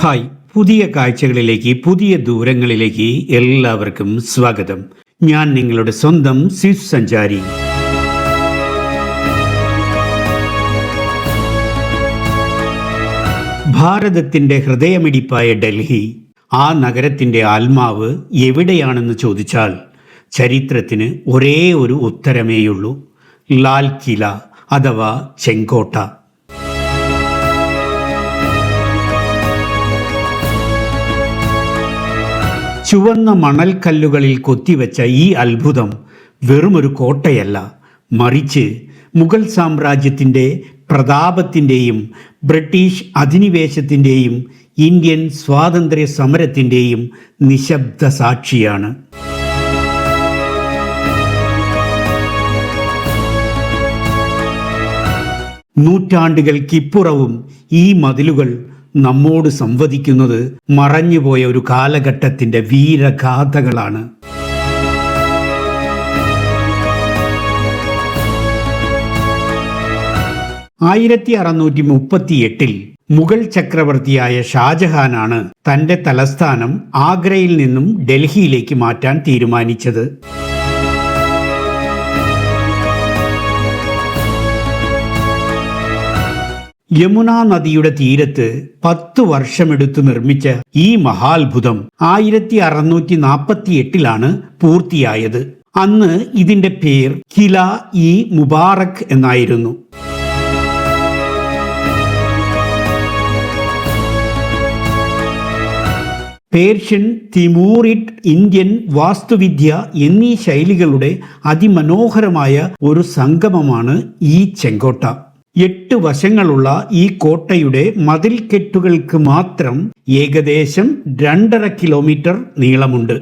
Hi, പുതിയ കാഴ്ചകളിലേക്ക്, പുതിയ ദൂരങ്ങളിലേക്ക് എല്ലാവർക്കും സ്വാഗതം. ഞാൻ നിങ്ങളുടെ സ്വന്തം സ്വിസ് സഞ്ചാരി. ഭാരതത്തിന്റെ ഹൃദയമിടിപ്പായ ഡൽഹി, ആ നഗരത്തിന്റെ ആത്മാവ് എവിടെയാണെന്ന് ചോദിച്ചാൽ ചരിത്രത്തിന് ഒരേ ഒരു ഉത്തരമേയുള്ളൂ: ലാൽ കില അഥവാ ചെങ്കോട്ട. ചുവന്ന മണൽക്കല്ലുകളിൽ കൊത്തിവെച്ച ഈ അത്ഭുതം വെറുമൊരു കോട്ടയല്ല, മറിച്ച് മുഗൾ സാമ്രാജ്യത്തിൻ്റെ പ്രതാപത്തിൻ്റെയും ബ്രിട്ടീഷ് അധിനിവേശത്തിൻ്റെയും ഇന്ത്യൻ സ്വാതന്ത്ര്യ സമരത്തിൻ്റെയും നിശബ്ദ സാക്ഷിയാണ്. നൂറ്റാണ്ടുകൾക്കിപ്പുറവും ഈ മതിലുകൾ നമ്മോട് സംവദിക്കുന്നത് മറഞ്ഞുപോയ ഒരു കാലഘട്ടത്തിന്റെ വീരഗാഥകളാണ്. ആയിരത്തി 1638 മുഗൾ ചക്രവർത്തിയായ ഷാജഹാനാണ് തന്റെ തലസ്ഥാനം ആഗ്രയിൽ നിന്നും ഡൽഹിയിലേക്ക് മാറ്റാൻ തീരുമാനിച്ചത്. യമുന നദിയുടെ തീരത്ത് 10 വർഷമെടുത്ത് നിർമ്മിച്ച ഈ മഹാത്ഭുതം 1648 പൂർത്തിയായത്. അന്ന് ഇതിന്റെ പേർ കില ഇ മുബാറക് എന്നായിരുന്നു. പേർഷ്യൻ, തിമൂറിഡ്, ഇന്ത്യൻ വാസ്തുവിദ്യ എന്നീ ശൈലികളുടെ അതിമനോഹരമായ ഒരു സംഗമമാണ് ഈ ചെങ്കോട്ട. 8 വശങ്ങളുള്ള ഈ കോട്ടയുടെ മതിൽക്കെട്ടുകൾക്ക് മാത്രം ഏകദേശം 2.5 കിലോമീറ്റർ നീളമുണ്ട്.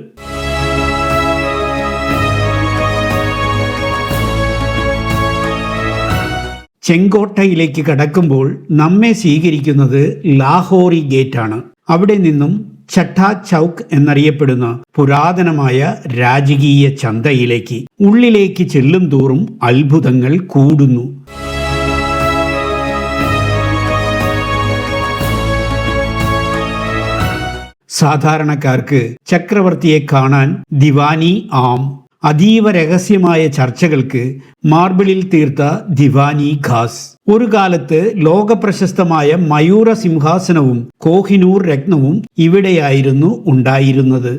ചെങ്കോട്ടയിലേക്ക് കടക്കുമ്പോൾ നമ്മെ സ്വീകരിക്കുന്നത് ലാഹോറി ഗേറ്റ് ആണ്. അവിടെ നിന്നും ഛട്ടാ ചൗക്ക് എന്നറിയപ്പെടുന്ന പുരാതനമായ രാജകീയ ചന്തയിലേക്ക്. ഉള്ളിലേക്ക് ചെല്ലും തോറും അത്ഭുതങ്ങൾ കൂടുന്നു. സാധാരണക്കാർക്ക് ചക്രവർത്തിയെ കാണാൻ ദിവാനി ആം, അതീവ രഹസ്യമായ ചർച്ചകൾക്ക് മാർബിളിൽ തീർത്ത ദിവാനി ഖാസ്, ഒരു കാലത്ത് ലോകപ്രശസ്തമായ മയൂര സിംഹാസനവും കോഹിനൂർ രത്നവും ഇവിടെയായിരുന്നു ഉണ്ടായിരുന്നത്.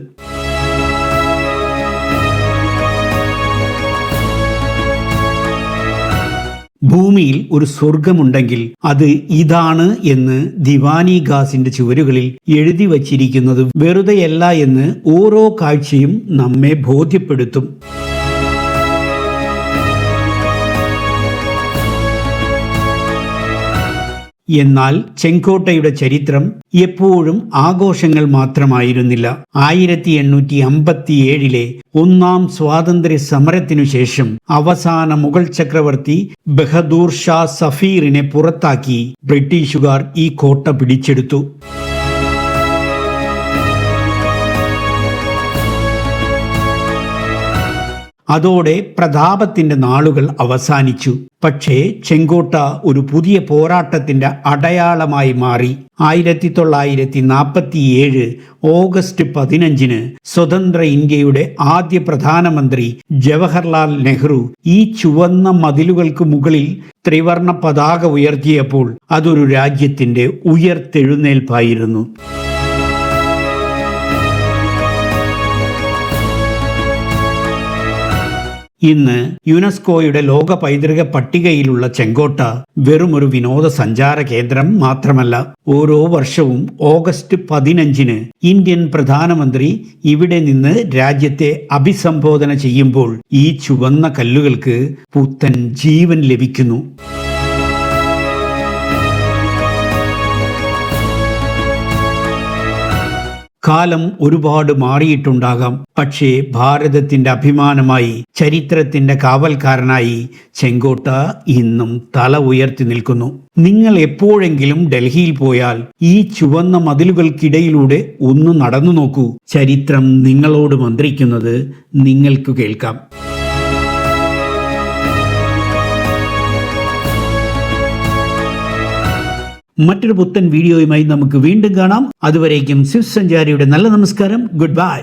ഭൂമിയിൽ ഒരു സ്വർഗമുണ്ടെങ്കിൽ അത് ഇതാണ് എന്ന് ദിവാനി ഖാസിന്റെ ചുവരുകളിൽ എഴുതി വച്ചിരിക്കുന്നത് വെറുതെയല്ല എന്ന് ഓരോ കാഴ്ചയും നമ്മെ ബോധ്യപ്പെടുത്തും. എന്നാൽ ചെങ്കോട്ടയുടെ ചരിത്രം എപ്പോഴും ആഘോഷങ്ങൾ മാത്രമായിരുന്നില്ല. 1857 ഒന്നാം സ്വാതന്ത്ര്യ സമരത്തിനു ശേഷം അവസാന മുഗൾ ചക്രവർത്തി ബഹദൂർ ഷാ സഫീറിനെ പുറത്താക്കി ബ്രിട്ടീഷുകാർ ഈ കോട്ട പിടിച്ചെടുത്തു. അതോടെ പ്രതാപത്തിന്റെ നാളുകൾ അവസാനിച്ചു. പക്ഷേ ചെങ്കോട്ട ഒരു പുതിയ പോരാട്ടത്തിന്റെ അടയാളമായി മാറി. 1947 ഓഗസ്റ്റ് 15 സ്വതന്ത്ര ഇന്ത്യയുടെ ആദ്യ പ്രധാനമന്ത്രി ജവഹർലാൽ നെഹ്റു ഈ ചുവന്ന മതിലുകൾക്ക് മുകളിൽ ത്രിവർണ പതാക ഉയർത്തിയപ്പോൾ അതൊരു രാജ്യത്തിന്റെ ഉയർത്തെഴുന്നേൽപ്പായിരുന്നു. ഇന്ന് യുനെസ്കോയുടെ ലോക പൈതൃക പട്ടികയിലുള്ള ചെങ്കോട്ട വെറുമൊരു വിനോദസഞ്ചാര കേന്ദ്രം മാത്രമല്ല. ഓരോ വർഷവും ഓഗസ്റ്റ് 15 ഇന്ത്യൻ പ്രധാനമന്ത്രി ഇവിടെ നിന്ന് രാജ്യത്തെ അഭിസംബോധന ചെയ്യുമ്പോൾ ഈ ചുവന്ന കല്ലുകൾക്ക് പുത്തൻ ജീവൻ ലഭിക്കുന്നു. കാലം ഒരുപാട് മാറിയിട്ടുണ്ടാകാം, പക്ഷേ ഭാരതത്തിന്റെ അഭിമാനമായി, ചരിത്രത്തിന്റെ കാവൽക്കാരനായി ചെങ്കോട്ട ഇന്നും തല ഉയർത്തി നിൽക്കുന്നു. നിങ്ങൾ എപ്പോഴെങ്കിലും ഡൽഹിയിൽ പോയാൽ ഈ ചുവന്ന മതിലുകൾക്കിടയിലൂടെ ഒന്ന് നടന്നു നോക്കൂ. ചരിത്രം നിങ്ങളോട് മന്ത്രിക്കുന്നത് നിങ്ങൾക്ക് കേൾക്കാം. മറ്റൊരു പുത്തൻ വീഡിയോയുമായി നമുക്ക് വീണ്ടും കാണാം. അതുവരേക്കും സ്വിസ് സഞ്ചാരിയുടെ നല്ല നമസ്കാരം. Good bye.